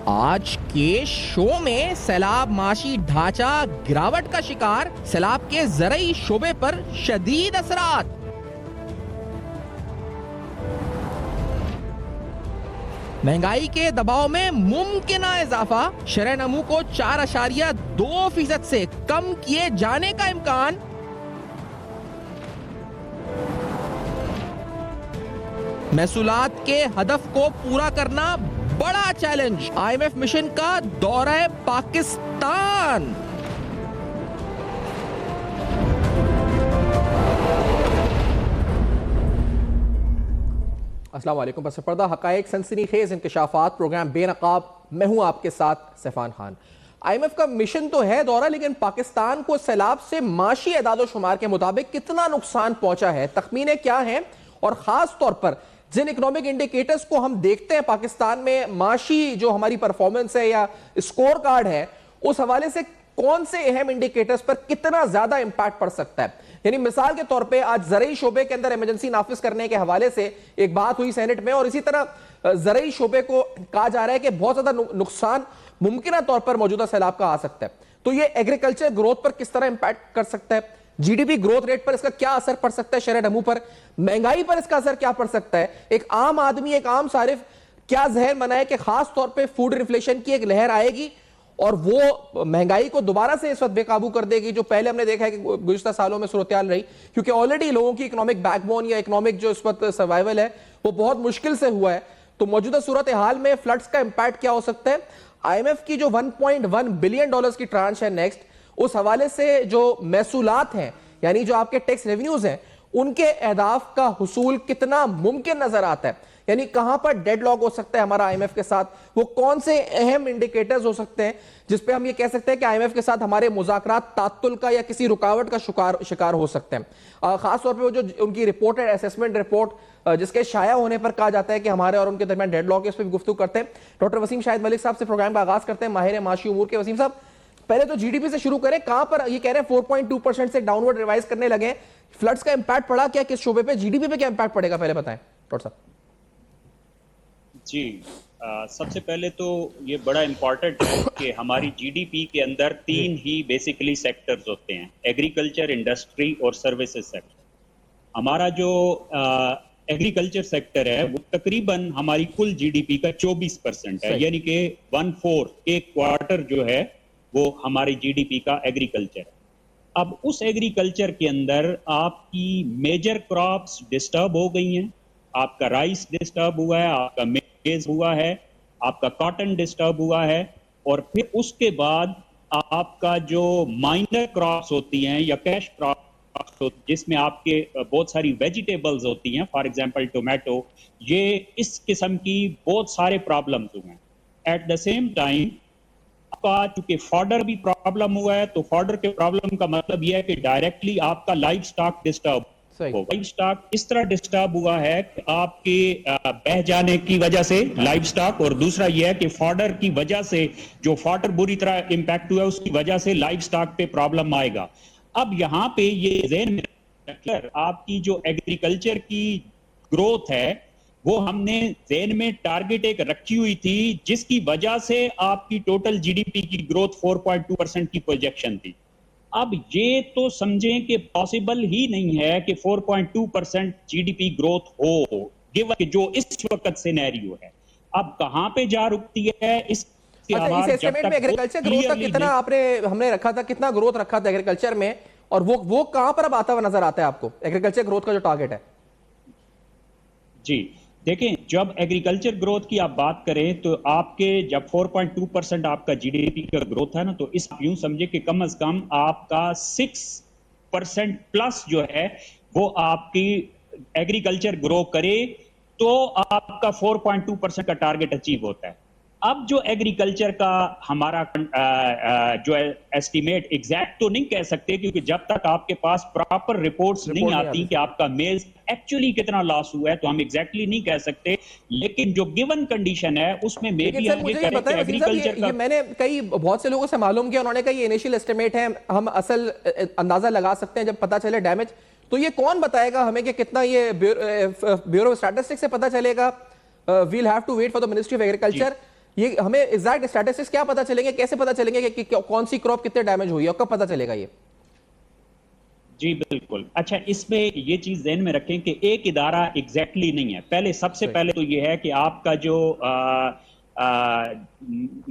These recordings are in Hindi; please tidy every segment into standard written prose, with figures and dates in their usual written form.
आज के शो में सैलाब माशी ढांचा गिरावट का शिकार, सैलाब के ज़रई शोबे पर शदीद असरात। महंगाई के दबाव में मुमकिन इजाफा, शरह नमू को 4.2% से कम किए जाने का इम्कान। महसूलात के हदफ को पूरा करना बड़ा चैलेंज, IMF मिशन का दौरा पाकिस्तान। अस्सलाम वालेकुम। पस पर्दा हकायक सनसनीखेज इंकशाफात, प्रोग्राम बेनकाब। मैं हूं आपके साथ सैफान खान। IMF का मिशन तो है दौरा, लेकिन पाकिस्तान को सैलाब से माशी एदादो शुमार के मुताबिक कितना नुकसान पहुंचा है, तखमीने क्या हैं, और खास तौर पर जिन इकोनॉमिक इंडिकेटर्स को हम देखते हैं पाकिस्तान में, माशी जो हमारी परफॉर्मेंस है या स्कोर कार्ड है, उस हवाले से कौन से अहम इंडिकेटर्स पर कितना ज्यादा इंपैक्ट पड़ सकता है। यानी मिसाल के तौर पे आज ज़रई शोबे के अंदर इमरजेंसी नाफिज करने के हवाले से एक बात हुई सेनेट में, और इसी तरह ज़रई शोबे को कहा जा रहा है कि बहुत ज्यादा नुकसान मुमकिन तौर पर मौजूदा सैलाब का आ सकता है। तो ये एग्रीकल्चर ग्रोथ पर किस तरह इंपैक्ट कर सकता है, जीडीपी ग्रोथ रेट पर इसका क्या असर पड़ सकता है, शरह नमू पर, महंगाई पर इसका असर क्या पड़ सकता है। एक आम आदमी, एक आम सारिफ क्या जहन बनाए कि खास तौर पे फूड इन्फ्लेशन की एक लहर आएगी और वो महंगाई को दोबारा से इस वक्त बेकाबू कर देगी, जो पहले हमने देखा है कि गुज़िश्ता सालों में सूरत-ए-हाल रही, क्योंकि ऑलरेडी लोगों की इकोनॉमिक बैकबोन या इकोनॉमिक जो इस वक्त सर्वाइवल है वो बहुत मुश्किल से हुआ है। तो मौजूदा सूरत-ए-हाल में फ्लड्स का इंपैक्ट क्या हो सकता है। IMF की जो $1.1 बिलियन की ट्रांच है नेक्स्ट, उस हवाले से जो महसूलात हैं, यानी जो आपके टैक्स रेवेन्यूज हैं, उनके अहदाफ का हुसूल कितना मुमकिन नजर आता है, यानी कहां पर डेडलॉक हो सकता है हमारा IMF के साथ, वो कौन से अहम इंडिकेटर्स हो सकते हैं जिसपे हम ये कह सकते हैं कि IMF के साथ हमारे मुज़ाकरात तात्तुल का या किसी रुकावट का शिकार हो सकते हैं। खास तौर पे वो जो उनकी रिपोर्ट है, असेसमेंट रिपोर्ट, जिसके शाया होने पर कहा जाता है कि हमारे और उनके दरमियान डेडलॉक है, इस पर भी गुफ्तगू करते हैं। डॉक्टर वसीम शाहिद मलिक साहब से प्रोग्राम का आगाज करते हैं, माहिर माशी उमूर के। वसीम साहब, पहले तो जीडीपी से शुरू करें, कहां पर ये कह रहे हैं 4.2% से डाउनवर्ड रिवाइज करने लगे, फ्लड्स का इंपैक्ट पड़ा क्या, किस शोबे पे, जीडीपी पे क्या इंपैक्ट पड़ेगा, पहले बताएं डॉक्टर साहब। जी, सबसे पहले तो ये बड़ा इंपॉर्टेंट है कि हमारी जीडीपी के अंदर तीन ही बेसिकली सेक्टर्स होते हैं, एग्रीकल्चर, इंडस्ट्री और सर्विसेज सेक्टर। हमारा जो एग्रीकल्चर सेक्टर है वो तकरीबन हमारी कुल जीडीपी का 24% है, यानी कि 1/4, एक क्वार्टर जो है वो हमारी जीडीपी का एग्रीकल्चर है। अब उस एग्रीकल्चर के अंदर आपकी मेजर क्रॉप्स डिस्टर्ब हो गई हैं, आपका राइस डिस्टर्ब हुआ है, आपका मेज हुआ है, आपका कॉटन डिस्टर्ब हुआ है, और फिर उसके बाद आपका जो माइनर क्रॉप्स होती हैं या कैश क्रॉप्स होती हैं, जिसमें आपके बहुत सारी वेजिटेबल्स होती हैं, फॉर एग्जांपल टोमेटो, ये इस किस्म की बहुत सारे प्रॉब्लम्स हुए हैं। एट द सेम टाइम आपका चूंकि फॉडर भी प्रॉब्लम हुआ है, तो फॉडर के प्रॉब्लम का मतलब यह है कि डायरेक्टली आपका live stock disturb, live stock इस तरह डिस्टर्ब हुआ है कि आपके बह जाने की वजह से लाइव स्टॉक, और दूसरा यह है कि फॉडर की वजह से जो फॉडर बुरी तरह इंपैक्ट हुआ है उसकी वजह से लाइव स्टॉक पे प्रॉब्लम आएगा। अब यहाँ पे ये ज़हन में रखकर आपकी जो एग्रीकल्चर की ग्रोथ है वो हमने ज़हन में टारगेट एक रखी हुई थी, जिसकी वजह से आपकी टोटल जीडीपी की ग्रोथ 4.2% की प्रोजेक्शन थी। अब ये तो समझें कि पॉसिबल ही नहीं है कि 4.2% जीडीपी ग्रोथ हो, गिवन जो इस वक्त सिनेरियो है। अब कहां पे जा रुकती है इस एस्टिमेट में एग्रीकल्चर ग्रोथ का कितना हमने रखा था, कितना ग्रोथ रखा था एग्रीकल्चर में, और वो कहां पर अब आता हुआ नजर आता है आपको, एग्रीकल्चर ग्रोथ का जो टारगेट है। जी देखें, जब एग्रीकल्चर ग्रोथ की आप बात करें तो आपके जब 4.2% आपका जीडीपी का ग्रोथ है ना, तो इस यूं समझे कि कम से कम आपका 6% प्लस जो है वो आपकी एग्रीकल्चर ग्रो करे तो आपका 4.2% का टारगेट अचीव होता है। अब जो एग्रीकल्चर का हमारा जो एस्टीमेट एग्जैक्ट तो नहीं कह सकते, क्योंकि जब तक आपके पास प्रॉपर रिपोर्ट्स नहीं आती कि आपका मेज एक्चुअली कितना लॉस हुआ है, तो हम एग्जैक्टली नहीं कह सकते। लेकिन जो गिवन कंडीशन है उसमें मे भी हम ये करें कि एग्रीकल्चर का, मैंने कई बहुत से लोगों से मालूम किया, उन्होंने कहा ये इनिशियल एस्टिमेट है, हम असल अंदाजा लगा सकते हैं जब पता चले डैमेज। तो ये कौन बताएगा हमें कि कितना, ये ब्यूरो ऑफ स्टैटिस्टिक्स से पता चलेगा, we'll have to wait for the ministry of agriculture, ये हमें एग्जैक्ट स्टैटिस्टिक्स क्या पता चलेंगे, कैसे पता चलेंगे कि कौन सी क्रॉप कितने डैमेज हुई है और कब पता चलेगा ये? जी बिल्कुल। अच्छा, इसमें ये चीज ध्यान में रखें कि एक इदारा एग्जैक्टली नहीं है। पहले सबसे सही। पहले तो ये है कि आपका जो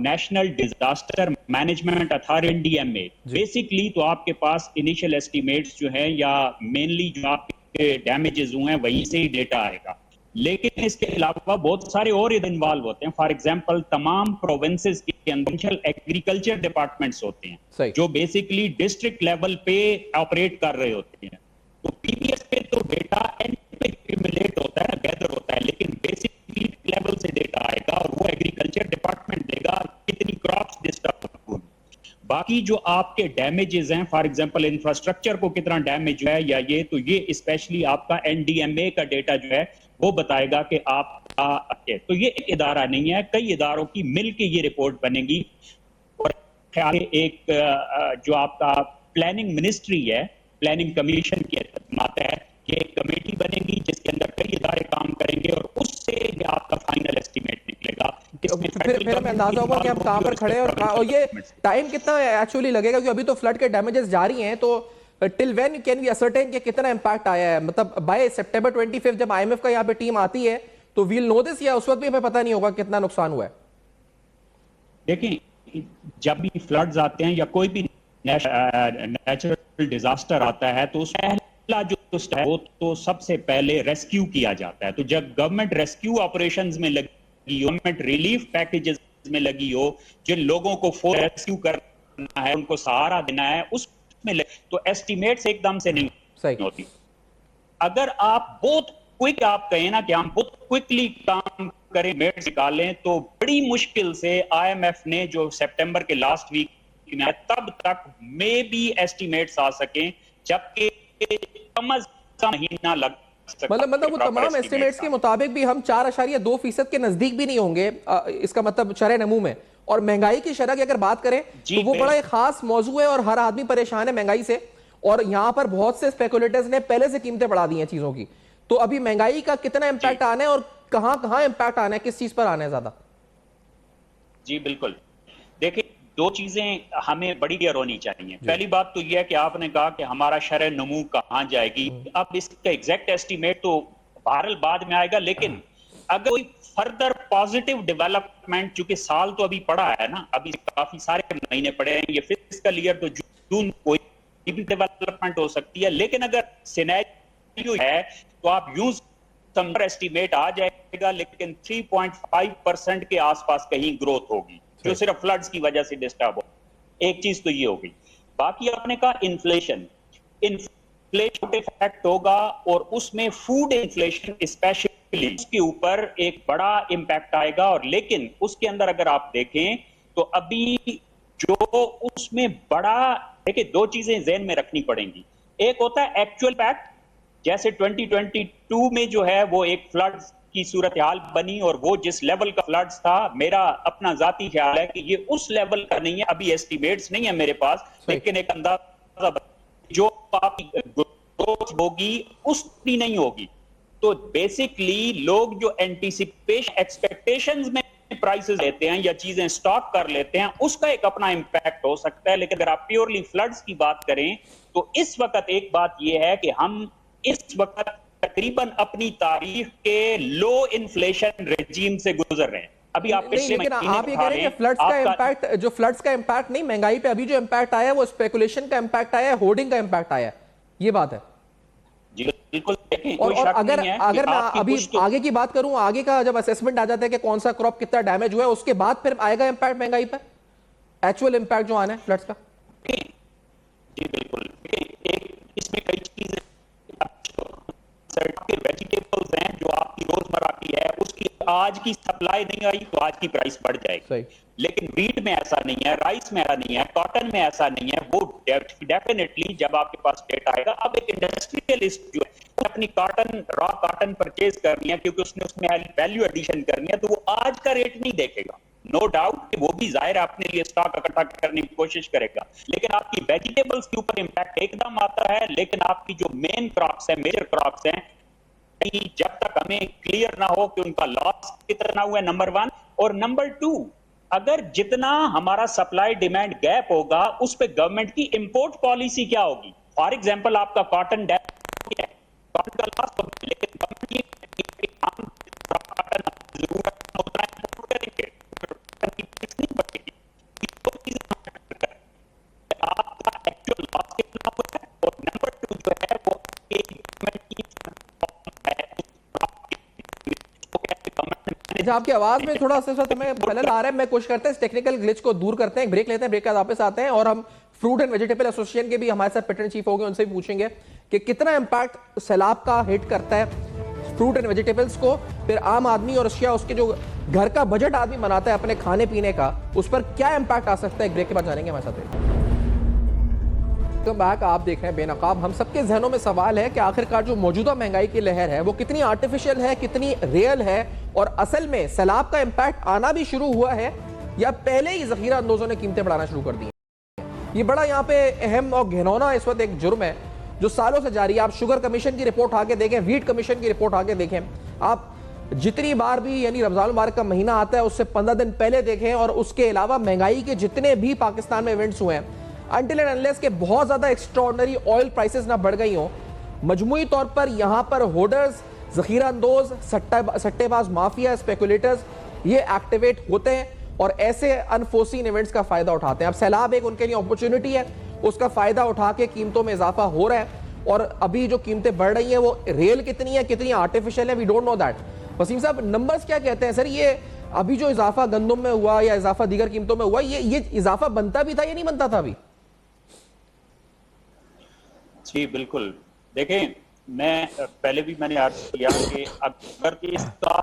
national disaster management authority NDMA, जी। बेसिकली तो आपके पास इनिशियल एस्टिमेट्स जो है या मेनली जो आपके डैमेजेस हुए हैं वहीं से ही डेटा आएगा। लेकिन इसके अलावा बहुत सारे और इन्वॉल्व होते हैं। फॉर एग्जांपल तमाम प्रोविंसेस के अंदर एग्रीकल्चर डिपार्टमेंट्स होते हैं सही। जो बेसिकली डिस्ट्रिक्ट लेवल पे ऑपरेट कर रहे होते हैं। तो पीडीएस पे तो डेटा एक्यूमुलेट होता है, गैदर होता है, लेकिन बेसिकली लेवल से डेटा आएगा और वो एग्रीकल्चर डिपार्टमेंट देगा कितनी क्रॉप्स डिस्टर्ब हुई। बाकी जो आपके डैमेजेस हैं, फॉर एग्जांपल इंफ्रास्ट्रक्चर को कितना डैमेज है या ये, तो ये स्पेशली आपका NDMA का डेटा जो है वो बताएगा कि आपका, तो ये एक इदारा नहीं है, कई इदारों की मिलके ये रिपोर्ट बनेगी। और एक जो आपका प्लानिंग मिनिस्ट्री है, प्लानिंग कमीशन के आता है कि एक कमेटी बनेगी जिसके अंदर कई इदारे काम करेंगे और उससे आपका फाइनल एस्टिमेट निकलेगा। फिर हमें अंदाजा होगा कि हम कहां पर खड़े हैं और ये टाइम कितना एक्चुअली लगेगा, क्योंकि अभी तो फ्लड के डैमेजेस जारी हैं, तो till when can we ascertain कि कितना इंपैक्ट आया है? मतलब बाय सितंबर 25 जब IMF का यहाँ पे टीम आती है तो वील नो दिस, या उस वक्त भी हमें पता नहीं होगा कितना नुकसान हुआ है? देखिए, जब भी फ्लड्स आते हैं या कोई भी नेचुरल डिजास्टर आता है तो पहला जो है वो तो सबसे पहले रेस्क्यू किया जाता है। तो जब गवर्नमेंट रेस्क्यू ऑपरेशंस में लगी, गवर्नमेंट रिलीफ पैकेजेस में लगी हो, जिन लोगों को रेस्क्यू करना है, उनको सहारा देना है, उसमें तो एस्टिमेट्स एकदम से नहीं होती। अगर आप बहुत क्विक, आप कहें ना कि हम बहुत क्विकली काम करें, मेट निकालें, तो बड़ी मुश्किल से IMF ने जो सितंबर के लास्ट वीक में तब तक मे बी एस्टिमेट्स आ सकें, जबकि कम से कम महीना लग सकता है। मतलब वो तमाम एस्टिमेट्स के मुताबिक भी हम 4.2% के नजदीक भी नहीं होंगे, इसका मतलब शरह नमू में। और महंगाई की शरह की अगर बात करें तो वो बड़ा एक खास मौजू है और हर आदमी परेशान है महंगाई से। और यहां पर बहुत से स्पेकुलेटर्स ने पहले से कीमतें बढ़ा दी हैं चीजों की। तो अभी महंगाई का कितना इंपैक्ट आना है और कहां कहां इंपैक्ट आना है, किस चीज पर आना है ज्यादा? जी बिल्कुल। देखिए, दो चीजें हमें बड़ी क्लियर होनी चाहिए। पहली बात तो यह है कि आपने कहा कि हमारा शरह नमू कहां जाएगी। अब इसका एग्जैक्ट एस्टिमेट तो बहरहाल बाद में आएगा, लेकिन अगर कोई फर्दर पॉजिटिव डेवलपमेंट, चूंकि साल तो अभी पड़ा है ना, अभी काफी सारे महीने पड़े हैं, ये फिस्कल ईयर तो जून कोई भी डेवलपमेंट हो सकती है, लेकिन अगर सिनेरियो है तो आप यूं समझ एस्टिमेट आ जाएगा, लेकिन 3.5% के आसपास कहीं ग्रोथ होगी जो सिर्फ फ्लड्स की वजह से डिस्टर्ब हो। एक चीज तो ये होगी। बाकी आपने कहा इन्फ्लेशन इफेक्ट होगा और उसमें फूड इन्फ्लेशन स्पेशली उसके ऊपर एक बड़ा इंपैक्ट आएगा। और लेकिन उसके अंदर अगर आप देखें तो अभी जो उसमें बड़ा, देखिए दो चीजें ज़हन में रखनी पड़ेंगी। एक होता है एक्चुअल इम्पैक्ट, जैसे 2022 में जो है वो एक फ्लड की सूरत हाल बनी और वो जिस लेवल का फ्लड्स था, मेरा अपना जाती ख्याल है कि ये उस लेवल का नहीं है। अभी एस्टिमेट्स नहीं है मेरे पास, लेकिन एक अंदाजा जो आपकी ग्रोथ होगी उतनी नहीं होगी। तो बेसिकली लोग जो एंटीसिपेशन एक्सपेक्टेशंस में प्राइसेस लेते हैं या चीजें स्टॉक कर लेते हैं, उसका एक अपना इंपैक्ट हो सकता है। लेकिन अगर आप प्योरली फ्लड्स की बात करें तो इस वक्त एक बात यह है कि हम इस वक्त तकरीबन अपनी तारीख के लो इन्फ्लेशन रेजीम से गुजर रहे हैं। अभी आप नहीं, लेकिन आप ये कह रहे हैं कि फ्लड्स का इंपैक्ट, जो फ्लड्स का इंपैक्ट नहीं, महंगाई पे अभी जो इंपैक्ट आया है वो स्पेकुलेशन का इंपैक्ट आया है, होर्डिंग का इंपैक्ट आया है, ये बात है। जी बिल्कुल। देखें, और अगर मैं अभी आगे की बात करूं, आगे का जब असेसमेंट आ जाता है कि कौन सा क्रॉप कितना डैमेज हुआ है, उसके बाद फिर आएगा इंपैक्ट महंगाई पर, एक्चुअल इंपैक्ट जो आना है फ्लड्स का। जी बिल्कुल। इसमें कई चीजें, वेजिटेबल्स हैं जो आपकी रोजमर्रा की है, उसकी आज की सप्लाई नहीं आई तो आज की प्राइस बढ़ जाएगी। लेकिन व्हीट में ऐसा नहीं है, राइस में ऐसा नहीं है, कॉटन में ऐसा नहीं है। वो डेफिनेटली जब आपके पास डेटा आएगा, अब एक इंडस्ट्रियलिस्ट जो है अपनी कॉटन, रॉ कॉटन परचेज करनी है क्योंकि उसने उसमें वैल्यू एडिशन करनी है, तो वो आज का रेट नहीं देखेगा। नो डाउट वो भी जाहिर अपने लिए स्टॉक इकट्ठा करने की कोशिश करेगा, लेकिन आपकी वेजिटेबल्स के ऊपर इंपैक्ट एकदम आता है। लेकिन आपकी जो मेन क्रॉप्स है, मेजर क्रॉप्स हैं, जब तक हमें क्लियर ना हो कि उनका लॉस कितना हुआ, नंबर 1, और नंबर 2 अगर जितना हमारा सप्लाई डिमांड गैप होगा उस पे गवर्नमेंट की इंपोर्ट पॉलिसी क्या होगी? फॉर एग्जांपल आपका कॉटन डैम है, कॉटन का लॉस हो गया, लेकिन गवर्नमेंट ये कहती है कि हम कॉटन जरूरत है उतना इंपोर्ट करेंगे, कॉटन की प्राइस नहीं बढ़ेगी। ये दो चीजें मैटर करती हैं। आपका एक्चुअल लॉस कितना हुआ है, और नंबर 2 जो है वो गवर्नमेंट की अच्छा, आपकी आवाज में थोड़ा सा हमें खलल आ रहा है। मैं कोशिश करते हैं इस टेक्निकल ग्लिच को दूर करते हैं, ब्रेक लेते हैं, ब्रेक के बाद वापस आते हैं और हम फ्रूट एंड वेजिटेबल एसोसिएशन के भी हमारे साथ पैटर्न चीफ होंगे, उनसे भी पूछेंगे कि कितना इंपैक्ट सैलाब का हिट करता है फ्रूट एंड वेजिटेबल्स को, फिर आम आदमी और अशिया उसके जो घर का बजट आदमी बनाता है अपने खाने पीने का, उस पर क्या इंपैक्ट आ सकता है। ब्रेक के बाद जानेंगे हमारे साथ। बैक आप देख रहे हैं बेनकाब। हम सबके जहनों में सवाल है कि आखिरकार जो मौजूदा महंगाई की लहर है वो कितनी आर्टिफिशियल है, कितनी रियल है, और असल में सैलाब का इंपैक्ट आना भी शुरू हुआ है या पहले ही जखीरा अंदोजों ने कीमतें बढ़ाना शुरू कर दी। ये बड़ा यहाँ पे अहम और घिनौना इस वक्त एक जुर्म है जो सालों से जारी है। आप शुगर कमीशन की रिपोर्ट आगे देखें, व्हीट कमीशन की रिपोर्ट आगे देखें, आप जितनी बार भी यानी रमजान मुबारक का महीना आता है उससे 15 दिन पहले देखें, और उसके अलावा महंगाई के जितने भी पाकिस्तान में इवेंट्स हुए हैं, अनटिल एंड अनलेस के बहुत ज्यादा एक्स्ट्राऑर्डिनरी ऑयल प्राइसेस ना बढ़ गई हो, मजमूई तौर पर यहां पर होर्डर्स, जखीरा अंदोज, सट्टेबाज माफिया, स्पेकुलेटर्स ये एक्टिवेट होते हैं और ऐसे अनफोर्सीन इवेंट्स का फायदा उठाते हैं। अब सैलाब एक उनके लिए अपॉर्चुनिटी है, उसका फायदा उठा के कीमतों में इजाफा हो रहा है, और अभी जो कीमतें बढ़ रही हैं वो रियल कितनी है, कितनी आर्टिफिशियल है, we don't know that. Wasim साहब, नंबर्स क्या कहते हैं सर? ये अभी जो इजाफा गंदम में हुआ या इजाफा दीगर कीमतों में हुआ, ये इजाफा बनता भी था या नहीं बनता था अभी? जी बिल्कुल। देखें, मैं पहले भी मैंने अर्ज किया कि अगर इसका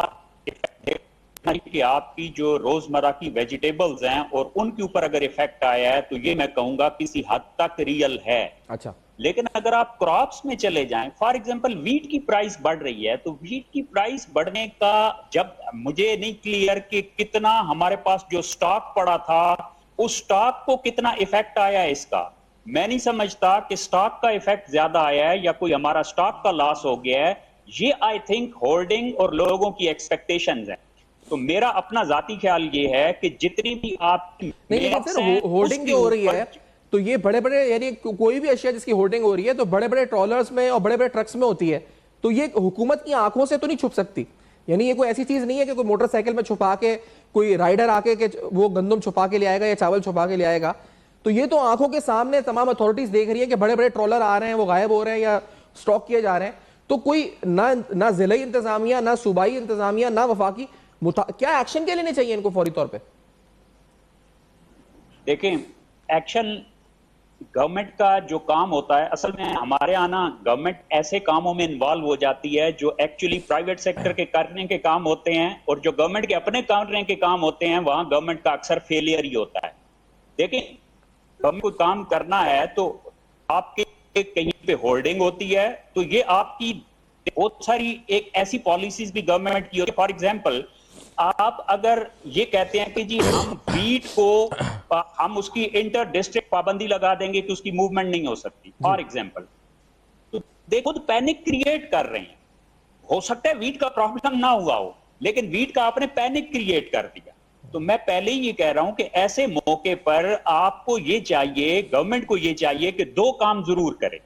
इफेक्ट देखना कि आपकी जो रोजमर्रा की वेजिटेबल्स हैं और उनके ऊपर अगर इफेक्ट आया है तो ये मैं कहूंगा किसी हद तक रियल है। अच्छा, लेकिन अगर आप क्रॉप्स में चले जाएं, फॉर एग्जांपल वीट की प्राइस बढ़ रही है, तो वीट की प्राइस बढ़ने का जब मुझे नहीं क्लियर कि कितना हमारे पास जो स्टॉक पड़ा था उस स्टॉक को कितना इफेक्ट आया है इसका, मैं नहीं समझता कि स्टॉक का इफेक्ट ज्यादा आया है या कोई हमारा स्टॉक का लॉस हो गया है। ये आई थिंक होल्डिंग और लोगों की एक्सपेक्टेशंस है। तो मेरा अपना जाती ख्याल ये है कि जितनी भी आप नहीं, लेकिन सर होर्डिंग जो हो रही है तो ये बड़े बड़े यानी कोई भी अशिया जिसकी होर्डिंग हो रही है तो बड़े बड़े ट्रॉलर्स में और बड़े बड़े ट्रक्स में होती है, तो ये हुकूमत की आंखों से तो नहीं छुप सकती। यानी ये कोई ऐसी चीज नहीं है कि कोई मोटरसाइकिल में छुपा के कोई राइडर आके के वो गंदम छुपा के ले आएगा या चावल छुपा के ले आएगा। तो ये तो आंखों के सामने तमाम अथॉरिटीज देख रही है कि बड़े बड़े ट्रॉलर आ रहे हैं, वो गायब हो रहे हैं या स्टॉक किए जा रहे हैं। तो कोई ना जिला इंतजामिया, ना सूबाई इंतजामिया, ना वफाकी क्या एक्शन क्या लेने चाहिए इनको फौरी तौर पे? देखें, एक्शन गवर्नमेंट का जो काम होता है, असल में हमारे यहाँ ना गवर्नमेंट ऐसे कामों में इन्वॉल्व हो जाती है जो एक्चुअली प्राइवेट सेक्टर के करने के काम होते हैं, और जो गवर्नमेंट के अपने करने के काम होते हैं वहां गवर्नमेंट का अक्सर फेलियर ही होता है। देखिए, गवर्नमेंट को काम करना है तो आपके कहीं पे होल्डिंग होती है, तो ये आपकी बहुत सारी एक ऐसी पॉलिसीज भी गवर्नमेंट की होती है। फॉर एग्जाम्पल, आप अगर ये कहते हैं कि जी हम वीट को हम उसकी इंटर डिस्ट्रिक्ट पाबंदी लगा देंगे कि उसकी मूवमेंट नहीं हो सकती, फॉर एग्जाम्पल, तो देखो तो पैनिक क्रिएट कर रहे हैं। हो सकता है वीट का प्रॉब्लम ना हुआ हो, लेकिन वीट का आपने पैनिक क्रिएट कर दिया। तो मैं पहले ही ये कह रहा हूं कि ऐसे मौके पर आपको ये चाहिए, गवर्नमेंट को ये चाहिए कि दो काम जरूर करे।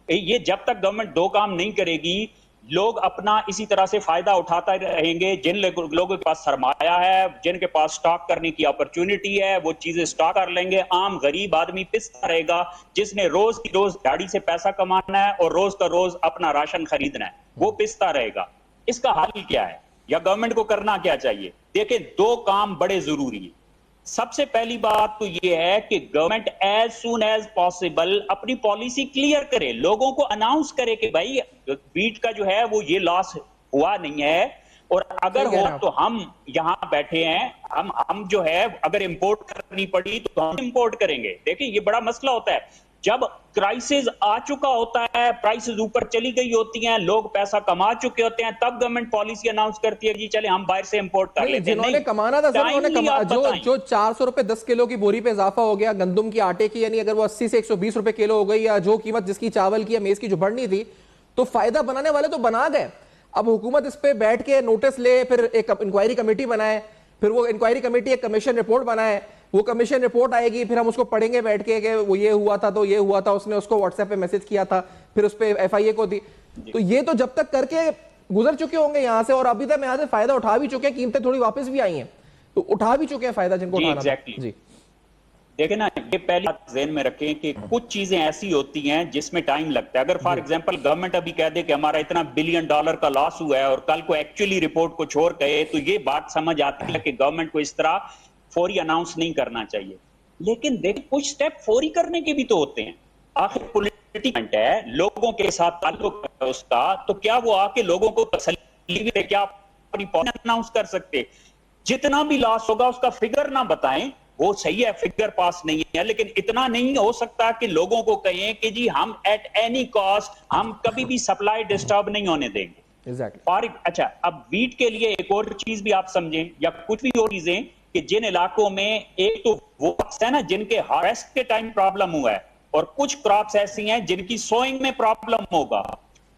ये जब तक गवर्नमेंट दो काम नहीं करेगी, लोग अपना इसी तरह से फायदा उठाता रहेंगे। जिन लोगों के पास सरमाया है, जिनके पास स्टॉक करने की अपॉर्चुनिटी है, वो चीजें स्टॉक कर लेंगे। आम गरीब आदमी पिसता रहेगा, जिसने रोज की रोज गाड़ी से पैसा कमाना है और रोज का रोज अपना राशन खरीदना है, वो पिसता रहेगा। इसका हल क्या है या गवर्नमेंट को करना क्या चाहिए? देखिए, दो काम बड़े जरूरी हैं। सबसे पहली बात तो यह है कि government as soon as possible अपनी पॉलिसी क्लियर करे, लोगों को अनाउंस करे कि भाई वीट का जो है वो ये लॉस हुआ नहीं है, और अगर हो तो हम यहां बैठे हैं, हम जो है अगर इंपोर्ट करनी पड़ी तो हम इंपोर्ट करेंगे। देखिए, ये बड़ा मसला होता है जब क्राइसिस आ चुका होता है, प्राइसेस ऊपर चली गई होती हैं, लोग पैसा कमा चुके होते हैं, तब गवर्नमेंट पॉलिसी अनाउंस करती है कि चले हम बाहर से इंपोर्ट कर लेते हैं। जिन्होंने कमाना था सर, उन्होंने जो 400 रुपए 10 किलो की बोरी पे इजाफा हो गया गंदम की आटे की, यानी अगर वो 80 से 120 रुपए किलो हो गई, या जो कीमत जिसकी चावल की या मेज की जो बढ़नी थी, तो फायदा बनाने वाले तो बना गए। अब हुकूमत इस पे बैठ के नोटिस ले, फिर एक इंक्वायरी कमेटी बनाए, फिर वो इंक्वायरी कमेटी एक कमीशन रिपोर्ट बनाए, वो कमीशन रिपोर्ट आएगी, फिर हम उसको पढ़ेंगे बैठ के कि वो ये हुआ था तो ये हुआ था, उसने उसको व्हाट्सएप पे मैसेज किया था, फिर उस पर FIA को दी। तो ये तो जब तक करके गुजर चुके होंगे यहाँ से, और अभी तक यहाँ से फायदा उठा भी चुके हैं, कीमतें थोड़ी वापस भी आई हैं, तो उठा भी चुके हैं फायदा जिनको उठाना था। जी देखे ना, ये पहली बात ज़हन में रखें कि कुछ चीजें ऐसी होती हैं जिसमें टाइम लगता है। अगर फॉर एग्जांपल गवर्नमेंट अभी कह दे कि हमारा इतना $1 बिलियन का लॉस हुआ है और कल को एक्चुअली रिपोर्ट कुछ और कहे, तो ये बात समझ आती है कि गवर्नमेंट को इस तरह फौरी अनाउंस नहीं करना चाहिए। लेकिन देखिए, कुछ स्टेप फौरी करने के भी तो होते हैं। आखिर पॉलिटिकल है, लोगों के साथ ताल्लुक है उसका, तो क्या वो आके लोगों को तसल्ली दे, क्या अनाउंस कर सकते? जितना भी लॉस होगा उसका फिगर ना बताएं, वो सही है, फिगर पास नहीं है, लेकिन इतना नहीं हो सकता कि लोगों को कहें कि जी हम एट एनी कॉस्ट हम कभी भी सप्लाई डिस्टर्ब नहीं होने देंगे। Exactly. अच्छा, अब वीट के लिए एक और चीज भी आप समझें, या कुछ भी और चीजें, कि जिन इलाकों में एक तो वो है ना जिनके हार्वेस्ट के टाइम प्रॉब्लम हुआ है, और कुछ क्रॉप्स ऐसी हैं जिनकी सोइंग में प्रॉब्लम होगा,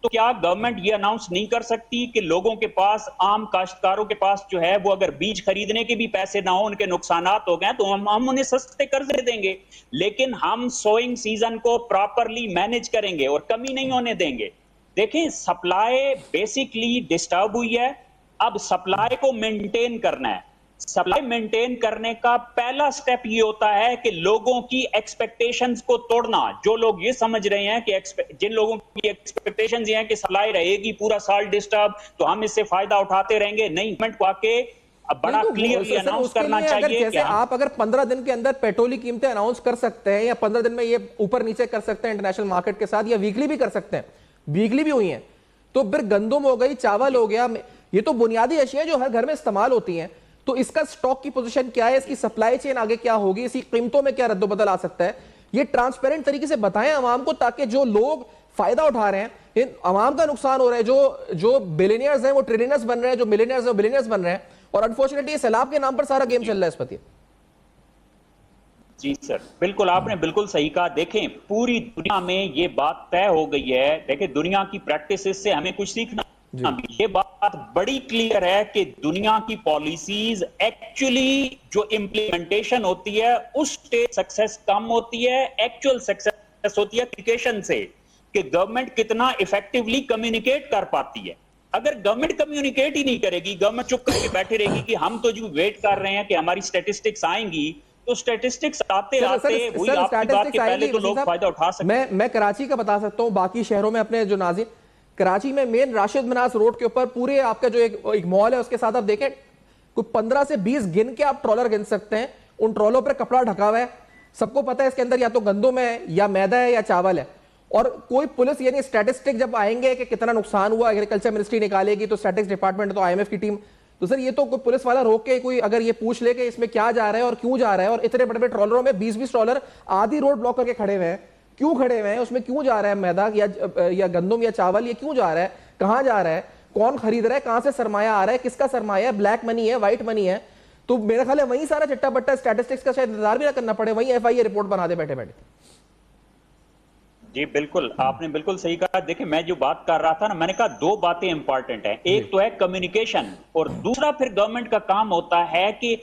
तो क्या गवर्नमेंट ये अनाउंस नहीं कर सकती कि लोगों के पास, आम काश्तकारों के पास जो है वो अगर बीज खरीदने के भी पैसे ना हो, उनके नुकसानात हो गए, तो हम उन्हें सस्ते कर्जे देंगे, लेकिन हम सोइंग सीजन को प्रॉपरली मैनेज करेंगे और कमी नहीं होने देंगे। देखें, सप्लाई बेसिकली डिस्टर्ब हुई है, अब सप्लाई को मेंटेन करना है। सप्लाई मेंटेन करने का पहला स्टेप ये होता है कि लोगों की एक्सपेक्टेशंस को तोड़ना। जो लोग ये समझ रहे हैं कि जिन लोगों की एक्सपेक्टेशंस ये हैं कि सप्लाई रहेगी पूरा साल डिस्टर्ब, तो हम इससे फायदा उठाते रहेंगे, नहीं, गवर्नमेंट को आके बड़ा क्लियरली अनाउंस करना चाहिए। जैसे आप अगर 15 दिन के अंदर पेट्रोल की कीमतें अनाउंस कर सकते हैं, या 15 दिन में ये ऊपर नीचे कर सकते हैं इंटरनेशनल मार्केट के साथ, या वीकली भी कर सकते हैं, वीकली भी हुई हैं, तो फिर गंदम हो गई, चावल हो गया, ये तो बुनियादी अशिया जो हर घर में इस्तेमाल होती हैं, तो इसका स्टॉक की पोजीशन क्या है, इसकी सप्लाई चेन आगे क्या होगी, इसकी कीमतों में क्या रद्दोबदल आ सकता है, ये ट्रांसपेरेंट तरीके से बताएं अवाम को, ताकि जो लोग फायदा उठा रहे हैं, अवाम का नुकसान हो रहा है, जो बिलियनियर्स हैं वो ट्रिलियनर्स बन रहे हैं, जो मिलियनियर्स हैं वो बिलियनियर्स बन रहे हैं, और अनफॉर्चुनेटली सैलाब के नाम पर सारा गेम चल रहा है इस पर। जी सर, बिल्कुल, आपने बिल्कुल सही कहा। देखें, पूरी दुनिया में ये बात तय हो गई है, देखें दुनिया की प्रैक्टिसेस से हमें कुछ सीखना, ये बात बड़ी क्लियर है कि दुनिया की पॉलिसीज एक्चुअली जो इंप्लीमेंटेशन होती है उस स्टेज सक्सेस कम होती है, एक्चुअल सक्सेस होती है कम्युनिकेशन से, कि गवर्नमेंट कितना इफेक्टिवली कम्युनिकेट कर पाती है। अगर गवर्नमेंट कम्युनिकेट ही नहीं करेगी, गवर्नमेंट चुप करके बैठी रहेगी कि हम तो जो वेट कर रहे हैं कि हमारी स्टैटिस्टिक्स आएंगी, तो स्टैटिस्टिक्स आते आते वही आपकी बात के पहले तो लोग फायदा उठा सकते। मैं कराची का बता सकता हूं, बाकी शहरों में अपने जो नाज़रीन, कराची में मेन राशिद मनास रोड के ऊपर पूरे आपका जो एक मॉल है उसके साथ आप देखें, कोई 15 से 20 गिन के आप ट्रॉलर गिन सकते हैं, उन ट्रॉलों पर कपड़ा ढका हुआ है, सबको पता है इसके अंदर या तो गंदम है, या मैदा है, या चावल है, और कोई पुलिस यानी स्टैटिस्टिक जब आएंगे कि कितना नुकसान हुआ, एग्रीकल्चर मिनिस्ट्री निकालेगी, तो स्टैटिस्टिक्स डिपार्टमेंट, तो IMF की टीम, तो सर ये तो कोई पुलिस वाला रोक के कोई अगर ये पूछ ले कि इसमें क्या जा रहा है और क्यों जा रहा है, और इतने बड़े बड़े ट्रॉलरों में 20-20 ट्रॉलर आधी रोड ब्लॉक करके खड़े हुए हैं, क्यों खड़े हुए हैं, उसमें क्यों जा रहा है मैदा या गंदम या चावल, ये क्यों जा रहा है, कहां जा रहा है, कौन खरीद रहा है, कहां से सरमाया आ रहा है, किसका सरमाया है, ब्लैक मनी है, व्हाइट मनी है, तो मेरा ख्याल है वहीं सारा चिट्टा बट्टा स्टैटिस्टिक्स का शायद इंतजार भी ना करना पड़े, वहीं FIA रिपोर्ट बना दे बैठे बैठे। जी बिल्कुल, आपने बिल्कुल सही कहा। देखिए, मैं जो बात कर रहा था ना, मैंने कहा दो बातें इंपॉर्टेंट हैं, एक तो है कम्युनिकेशन, और दूसरा फिर गवर्नमेंट का काम होता है कि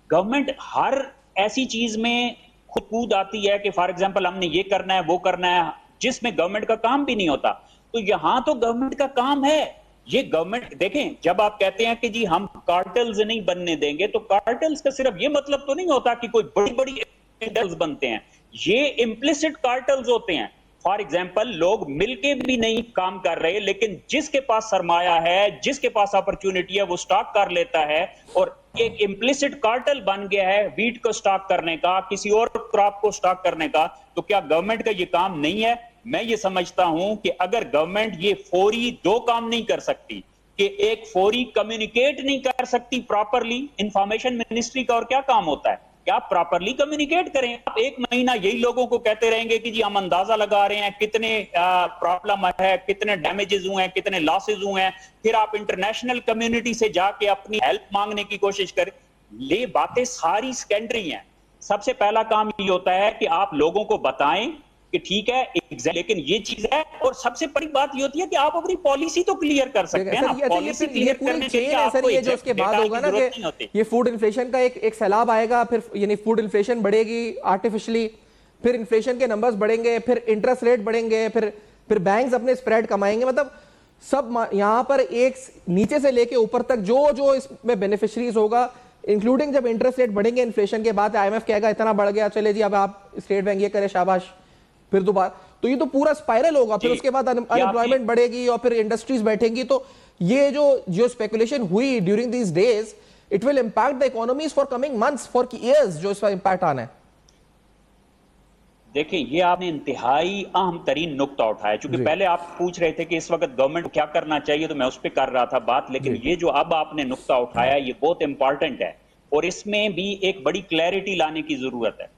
गवर्नमेंट हर ऐसी चीज में खुद कूद आती है कि फॉर एग्जांपल हमने ये करना है वो करना है, जिसमें गवर्नमेंट का काम भी नहीं होता। तो यहां तो गवर्नमेंट का काम है, ये गवर्नमेंट, देखें, जब आप कहते हैं कि जी हम कार्टेल्स नहीं बनने देंगे, तो कार्टेल्स का सिर्फ ये मतलब तो नहीं होता कि कोई बड़ी बड़ी कार्टेल्स बनते हैं, ये इम्प्लिसिट कार्टेल्स होते हैं। फॉर एग्जाम्पल, लोग मिलके भी नहीं काम कर रहे, लेकिन जिसके पास सरमाया है, जिसके पास अपॉर्चुनिटी है, वो स्टॉक कर लेता है, और एक इम्प्लिसिट कार्टेल बन गया है वीट को स्टॉक करने का, किसी और क्रॉप को स्टॉक करने का। तो क्या गवर्नमेंट का ये काम नहीं है? मैं ये समझता हूं कि अगर गवर्नमेंट ये फौरी दो काम नहीं कर सकती, कि एक फौरी कम्युनिकेट नहीं कर सकती प्रॉपरली, इंफॉर्मेशन मिनिस्ट्री का और क्या काम होता है, क्या आप प्रॉपरली कम्युनिकेट करें। आप 1 महीना यही लोगों को कहते रहेंगे कि जी हम अंदाजा लगा रहे हैं कितने प्रॉब्लम है, कितने डैमेजेस हुए हैं, कितने लॉसेस हुए हैं, फिर आप इंटरनेशनल कम्युनिटी से जाके अपनी हेल्प मांगने की कोशिश करें। ये बातें सारी सेकेंडरी हैं। सबसे पहला काम ये होता है कि आप लोगों को बताएं कि ठीक है लेकिन ये चीज है। और सबसे बड़ी बात ये होती है कि आप अपनी पॉलिसी तो क्लियर कर सकते हैं ना, पॉलिसी क्लियर करने के लिए आपको ये जो उसके बाद होगा ना कि ये फूड इन्फ्लेशन का एक सैलाब आएगा, फिर यानी फूड इन्फ्लेशन बढ़ेगी आर्टिफिशियली, फिर इन्फ्लेशन के नंबर्स बढ़ेंगे, फिर इंटरेस्ट रेट बढ़ेंगे, फिर बैंक्स अपने स्प्रेड कमाएंगे। मतलब सब यहां पर एक नीचे से लेके ऊपर तक जो इसमें बेनिफिशरीज होगा, इंक्लूडिंग जब इंटरेस्ट रेट बढ़ेंगे इन्फ्लेशन के बाद, आईएमएफ कहेगा इतना बढ़ गया, चले जी अब आप स्टेट बैंक ये करे, शाबाश, फिर दोबारा, तो ये तो पूरा स्पाइरल होगा। फिर उसके बाद अनएम्प्लॉयमेंट बढ़ेगी और फिर इंडस्ट्रीज बैठेंगी। तो ये जो स्पेकुलेशन हुई during these days, it will impact the economies for coming months, for years, जो इसका इंपैक्ट आना है। देखिए, ये आपने इंतहाई अहम तरीन नुक्ता उठाया, क्योंकि पहले आप पूछ रहे थे कि इस वक्त गवर्नमेंट को क्या करना चाहिए, तो मैं उस पर कर रहा था बात, लेकिन ये जो अब आपने नुक्ता उठाया ये बहुत इंपॉर्टेंट है और इसमें भी एक बड़ी क्लैरिटी लाने की जरूरत है।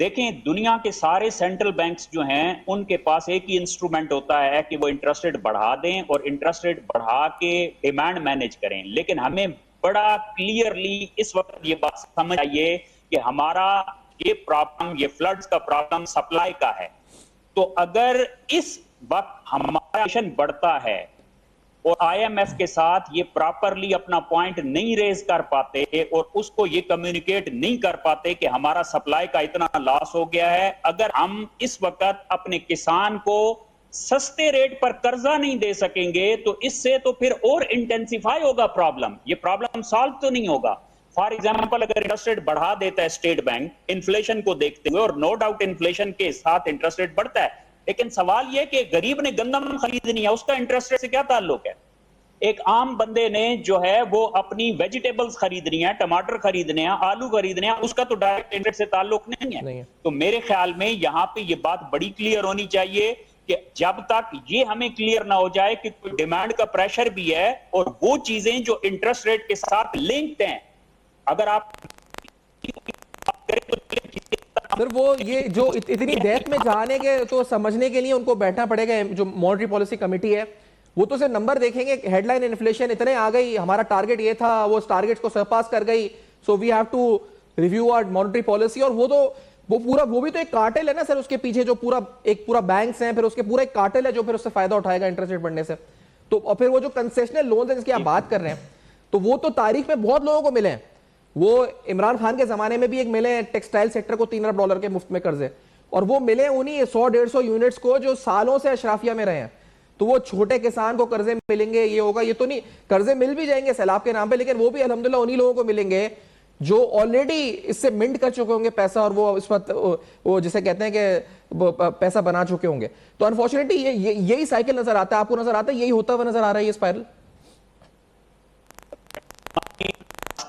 देखें, दुनिया के सारे सेंट्रल बैंक्स जो हैं उनके पास एक ही इंस्ट्रूमेंट होता है कि वो इंटरेस्ट रेट बढ़ा दें और इंटरेस्ट रेट बढ़ा के डिमांड मैनेज करें। लेकिन हमें बड़ा क्लियरली इस वक्त ये बात समझ आइए कि हमारा ये प्रॉब्लम, ये फ्लड्स का प्रॉब्लम सप्लाई का है। तो अगर इस वक्त हमारा मिशन बढ़ता है और आईएमएफ के साथ ये प्रॉपरली अपना पॉइंट नहीं रेज कर पाते और उसको ये कम्युनिकेट नहीं कर पाते कि हमारा सप्लाई का इतना लॉस हो गया है, अगर हम इस वक्त अपने किसान को सस्ते रेट पर कर्जा नहीं दे सकेंगे तो इससे तो फिर और इंटेंसिफाई होगा प्रॉब्लम, ये प्रॉब्लम सॉल्व तो नहीं होगा। फॉर एग्जाम्पल, अगर इंटरेस्ट रेट बढ़ा देता है स्टेट बैंक इन्फ्लेशन को देखते हुए, और नो डाउट इन्फ्लेशन के साथ इंटरेस्ट रेट बढ़ता है, लेकिन सवाल यह कि गरीब ने गंदम खरीदनी है, उसका इंटरेस्ट रेट से क्या ताल्लुक है? एक आम बंदे ने जो है वो अपनी वेजिटेबल्स खरीदनी है, टमाटर खरीदने हैं, आलू खरीदने हैं, उसका तो डायरेक्ट इंटरेस्ट से ताल्लुक नहीं है। तो मेरे ख्याल में यहां पे ये बात बड़ी क्लियर होनी चाहिए कि जब तक ये हमें क्लियर ना हो जाए कि कोई डिमांड का प्रेशर भी है और वो चीजें जो इंटरेस्ट रेट के साथ लिंक्ड हैं, अगर आप फिर वो ये जो इतनी डेप्थ में जाने के तो समझने के लिए उनको बैठना पड़ेगा। जो मॉनेटरी पॉलिसी कमेटी है वो तो सिर्फ नंबर देखेंगे, हेडलाइन इन्फ्लेशन इतने आ गई, हमारा टारगेट ये था, वो टारगेट्स को सरपास कर गई, so we have to review our monetary policy. और वो भी तो एक कार्टेल है ना सर, उसके पीछे जो पूरा बैंक्स हैं, फिर उसके पूरा एक कार्टेल है जो फिर उससे फायदा उठाएगा इंटरेस्ट रेट बढ़ने से। तो और फिर वो जो कंसेशनल लोन है जिसकी आप बात कर रहे हैं, तो वो तो तारीख में बहुत लोगों को मिले हैं। वो इमरान खान के जमाने में भी एक मिले हैं टेक्सटाइल सेक्टर को $3 अरब के मुफ्त में कर्जे, और वो मिले उन्हीं 100-150 यूनिट्स को जो सालों से अशराफिया में रहे हैं। तो वो छोटे किसान को कर्जे मिलेंगे, ये होगा, ये तो नहीं, कर्जे मिल भी जाएंगे सैलाब के नाम पे, लेकिन वो भी अल्हम्दुलिल्लाह उन्हीं लोगों को मिलेंगे जो ऑलरेडी इससे मिंट कर चुके होंगे पैसा, और वो इस वक्त वो जिसे कहते हैं कि पैसा बना चुके होंगे। तो अनफॉर्चुनेटली यही साइकिल नजर आता है, आपको नजर आता है यही होता हुआ नजर आ रहा है ये स्पाइरल?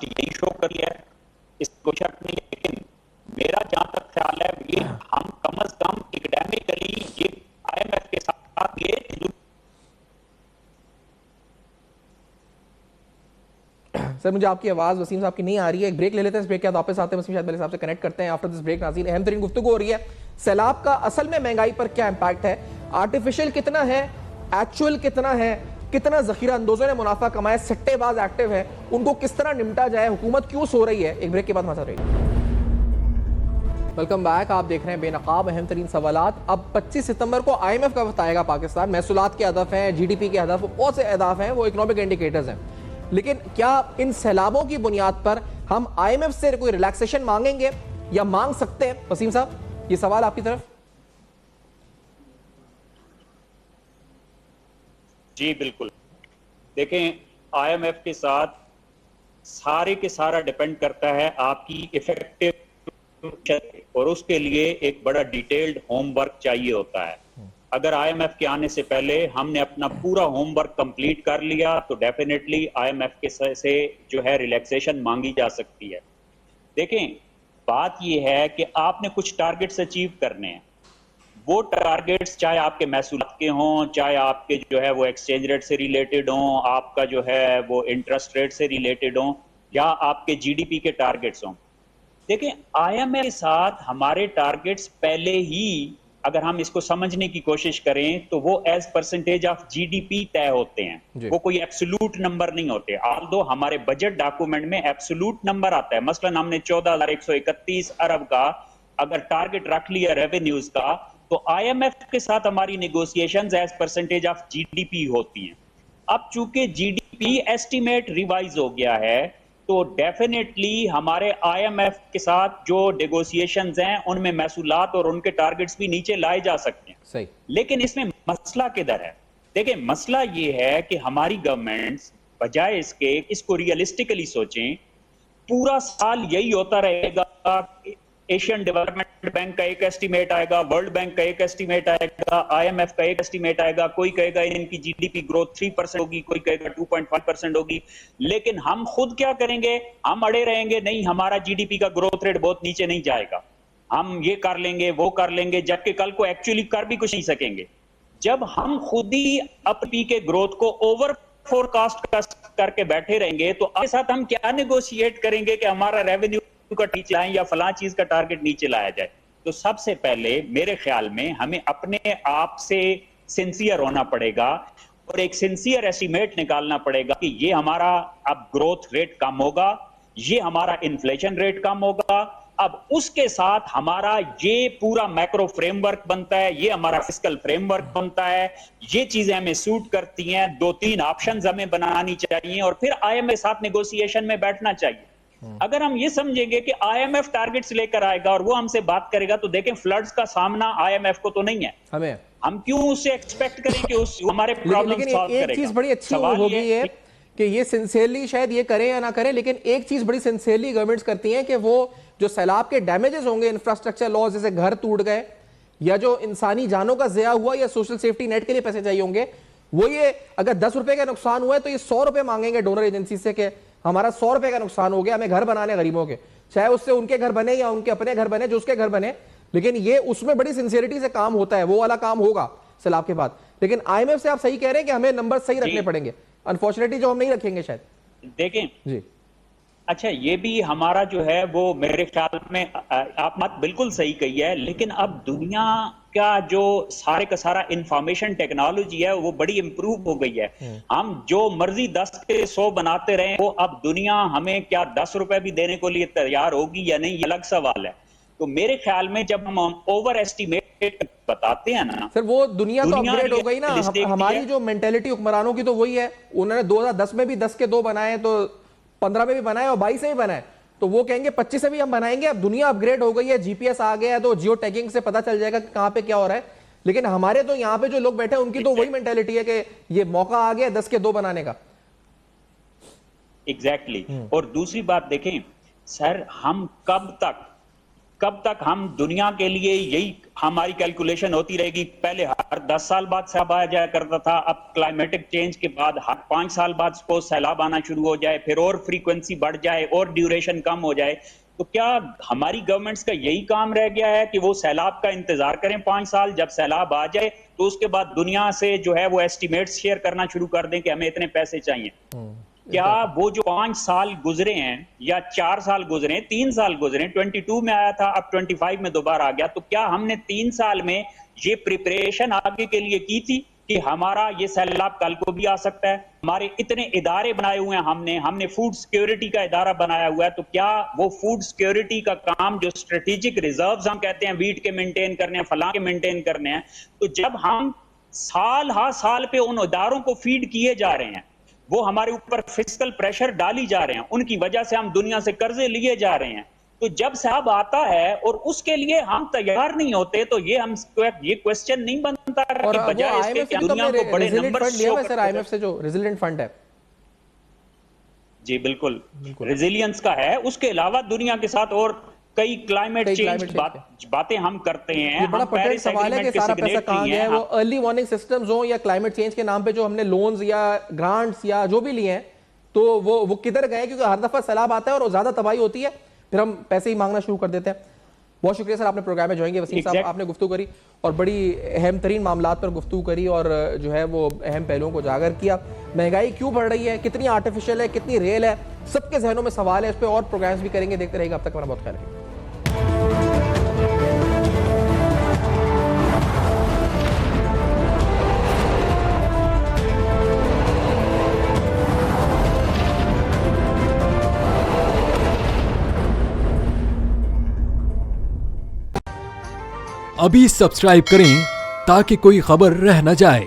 यही शो करी है, इसको शक नहीं है, लेकिन मेरा जहां तक ख्याल है ये हम कम अज कम एकेडमिकली ये आईएमएफ के साथ ये सर मुझे आपकी आवाज वसीम साहब की नहीं आ रही है, एक ब्रेक ले लेते हैं, इस ब्रेक के बाद वापस आते हैं, वसीम शायद मेरे साहब से कनेक्ट करते हैं आफ्टर दिस ब्रेक। नाज़रीन, अहम तरीन गुफ्तगू हो रही है सैलाब का असल में महंगाई पर क्या इंपैक्ट है, आर्टिफिशियल कितना है, एक्चुअल कितना है, कितना जखीरा अंदोजों ने मुनाफा कमाया, सट्टेबाज एक्टिव है, उनको किस तरह निपटा जाए, हुकूमत क्यों सो रही है। एक ब्रेक के बाद मजा रही। वेलकम बैक, आप देख रहे हैं बेनकाब अहम तरीन सवालात। अब 25 सितंबर को आईएमएफ का वक्त आएगा पाकिस्तान, महसूलात के हदफ हैं, जीडीपी के हदफ, बहुत से अहदाफ हैं, वो इकोनॉमिक इंडिकेटर्स हैं, लेकिन क्या इन सैलाबों की बुनियाद पर हम आईएमएफ से कोई रिलैक्सेशन मांगेंगे या मांग सकते हैं? वसीम साहब, ये सवाल आपकी तरफ। जी बिल्कुल, देखें, आईएमएफ के साथ सारे के सारा डिपेंड करता है आपकी इफेक्टिव, और उसके लिए एक बड़ा डिटेल्ड होमवर्क चाहिए होता है। अगर आईएमएफ के आने से पहले हमने अपना पूरा होमवर्क कंप्लीट कर लिया तो डेफिनेटली आईएमएफ के से जो है रिलैक्सेशन मांगी जा सकती है। देखें, बात यह है कि आपने कुछ टारगेट्स अचीव करने हैं, वो टारगेट्स चाहे आपके महसूलात के हों, चाहे आपके जो है वो एक्सचेंज रेट से रिलेटेड हों, आपका जो है वो इंटरेस्ट रेट से रिलेटेड हों, या आपके जीडीपी के टारगेट्स हों। देखें, आईएमएफ के साथ हमारे टारगेट्स पहले ही अगर हम इसको समझने की कोशिश करें तो वो एज परसेंटेज ऑफ जीडीपी तय होते हैं, वो कोई एब्सोल्यूट नंबर नहीं होते। ऑल्दो हमारे बजट डॉक्यूमेंट में एब्सोल्यूट नंबर आता है, मसलन हमने 14,131 अरब का अगर टारगेट रख लिया रेवेन्यूज का, तो आईएमएफ के साथ हमारी negotiations as percentage of GDP होती हैं। अब चूंकि जीडीपी एस्टीमेट रिवाइज हो गया है, तो डेफिनेटली हमारे आईएमएफ के साथ जो नेगोशिएशंस हैं उनमें महसूलात और उनके टारगेट्स भी नीचे लाए जा सकते हैं। सही। लेकिन इसमें मसला किधर है? देखिए, मसला ये है कि हमारी गवर्नमेंट्स बजाय इसको रियलिस्टिकली सोचें, पूरा साल यही होता रहेगा। एशियन डेवलपमेंट बैंक का एक एस्टीमेट आएगा, वर्ल्ड बैंक का एक एस्टीमेट आएगा, आईएमएफ का एक एस्टीमेट आएगा, कोई कहेगा इनकी जीडीपी ग्रोथ 3% होगी, कोई कहेगा 2.5% होगी। लेकिन हम खुद क्या करेंगे? हम अड़े रहेंगे, नहीं हमारा जीडीपी का ग्रोथ रेट बहुत नीचे नहीं जाएगा, हम ये कर लेंगे वो कर लेंगे, जबकि कल को एक्चुअली कर भी कुछ नहीं सकेंगे। जब हम खुद ही अपनी के ग्रोथ को ओवर फोरकास्ट करके बैठे रहेंगे, तो आपके साथ हम क्या नेगोशिएट करेंगे कि हमारा रेवेन्यू का नीचे लाएं या फलां चीज का टारगेट नीचे लाया जाए? तो सबसे पहले मेरे ख्याल में हमें अपने आप से सिंसियर होना पड़ेगा और एक सिंसियर एस्टीमेट निकालना पड़ेगा कि ये हमारा अब ग्रोथ रेट कम होगा, ये हमारा इन्फ्लेशन रेट कम होगा। अब उसके साथ हमारा ये पूरा मैक्रो फ्रेमवर्क बनता है, ये हमारा फिस्कल फ्रेमवर्क बनता है, ये चीजें हमें सूट करती हैं। 2-3 ऑप्शंस हमें बनानी चाहिए और फिर आईएमएफ के साथ नेगोशिएशन में बैठना चाहिए। अगर हम ये समझेंगे कि आईएमएफ टारगेट्स लेकर आएगा और वो हमसे बात करेगा, तो देखें फ्लड्स का सामना आईएमएफ को तो नहीं है, हम क्यों उससे एक्सपेक्ट करें कि उस हमारे प्रॉब्लम सॉल्व करेगा? एक चीज बड़ी अच्छी हो गई है कि ये सिंसियरली शायद ये करें या ना करें, लेकिन एक चीज बड़ी सिंसियरली गवर्नमेंट्स करती हैं कि वो जो सैलाब के डैमेजेस होंगे, इंफ्रास्ट्रक्चर लॉस, जैसे घर टूट गए या जो इंसानी जानों का ज़िया हुआ या सोशल सेफ्टी नेट के लिए पैसे चाहिए होंगे, वो ये अगर 10 रुपए का नुकसान हुआ है तो ये 100 रुपए मांगेंगे डोनर एजेंसी से कि हमारा 100 रुपए का नुकसान हो गया, हमें घर बनाने गरीबों के, चाहे उससे उनके घर बने या उनके अपने घर बने, जो उसके घर बने। लेकिन ये उसमें बड़ी सिंसियरिटी से काम होता है, वो वाला काम होगा सैलाब के बाद। लेकिन आईएमएफ से आप सही कह रहे हैं कि हमें नंबर सही रखने पड़ेंगे, अनफॉर्चुनेटली जो हम नहीं रखेंगे शायद। देखें जी, अच्छा, ये भी हमारा जो है वो मेरे ख्याल में आप बात बिल्कुल सही कही है, लेकिन अब दुनिया का जो सारे का सारा इंफॉर्मेशन टेक्नोलॉजी है वो बड़ी इंप्रूव हो गई है। हम जो मर्जी 10 के 100 बनाते रहे, वो अब दुनिया हमें क्या 10 रुपए भी देने को लिए तैयार होगी या नहीं, ये अलग सवाल है। तो मेरे ख्याल में जब हम ओवर एस्टिमेट बताते हैं ना सर, वो दुनिया तो अपग्रेड हो गई ना। हमारी जो मेंटेलिटी हुक्मरानों की तो वही है, उन्होंने 2010 में भी 10 के 2 बनाए, तो 15 में भी बनाए और 22 में भी बनाए, तो वो कहेंगे 25 से भी हम बनाएंगे। अब दुनिया अपग्रेड हो गई है, जीपीएस आ गया है, तो जियो टैगिंग से पता चल जाएगा कि कहां पे क्या हो रहा है। लेकिन हमारे तो यहाँ पे जो लोग बैठे हैं उनकी तो वही मेंटेलिटी है कि ये मौका आ गया 10 के 2 बनाने का। एग्जैक्टली। और दूसरी बात देखें सर, हम कब तक हम दुनिया के लिए यही हमारी कैलकुलेशन होती रहेगी? पहले हर 10 साल बाद सैलाब आ जाया करता था, अब क्लाइमेटिक चेंज के बाद हर 5 साल बाद सपोज सैलाब आना शुरू हो जाए, फिर और फ्रीक्वेंसी बढ़ जाए और ड्यूरेशन कम हो जाए। तो क्या हमारी गवर्नमेंट्स का यही काम रह गया है कि वो सैलाब का इंतजार करें 5 साल, जब सैलाब आ जाए तो उसके बाद दुनिया से जो है वो एस्टिमेट्स शेयर करना शुरू कर दें कि हमें इतने पैसे चाहिए? क्या वो जो 5 साल गुजरे हैं या 4 साल गुजरे, 3 साल गुजरे, 22 में आया था, अब 25 में दोबारा आ गया, तो क्या हमने 3 साल में ये प्रिपरेशन आगे के लिए की थी कि हमारा ये सैलाब कल को भी आ सकता है? हमारे इतने इदारे बनाए हुए हैं, हमने फूड सिक्योरिटी का इदारा बनाया हुआ है, तो क्या वो फूड सिक्योरिटी का काम जो स्ट्रेटेजिक रिजर्व्स हम कहते हैं वीट के मेंटेन करने हैं, फलां के मेंटेन करने हैं, तो जब हम साल हर साल पे उन इदारों को फीड किए जा रहे हैं, वो हमारे ऊपर फिस्कल प्रेशर डाली जा रहे हैं, उनकी वजह से हम दुनिया से कर्जे लिए जा रहे हैं, तो जब सैलाब आता है और उसके लिए हम तैयार नहीं होते, तो ये क्वेश्चन नहीं बनता कि बजाय इसके कि दुनिया को बड़े नंबर शो सर, आईएमएफ से जो रेजिलिएंट फंड है, जी बिल्कुल रेजिलियंस का है, उसके अलावा दुनिया के साथ और कई क्लाइमेट चेंज बातें हम करते हैं। ये बड़ा पर्टिकुलर सवाल है कि सारा पैसा कहां गया है। वो अर्ली वार्निंग सिस्टम्स हो या क्लाइमेट चेंज के नाम पे जो हमने लोन्स या ग्रांट्स या जो भी लिए हैं, तो वो किधर गए? क्योंकि हर दफा सैलाब आता है और ज्यादा तबाही होती है, फिर हम पैसे ही मांगना शुरू कर देते हैं। बहुत शुक्रिया सर, आपने प्रोग्राम में ज्वाइन किया। वसीम साहब, आपने गुफ्तगू करी और बड़ी अहम तरीन मामलात पर गुफ्तगू करी और जो है वो अहम पहलुओं को उजागर किया। महंगाई क्यों बढ़ रही है, कितनी आर्टिफिशियल है, कितनी रियल है, सबके जहनों में सवाल है। इस पर और प्रोग्राम्स भी करेंगे, देखते रहेगा। अब तक हमारा बहुत ख्याल रखिए। अभी सब्सक्राइब करें ताकि कोई खबर रह न जाए।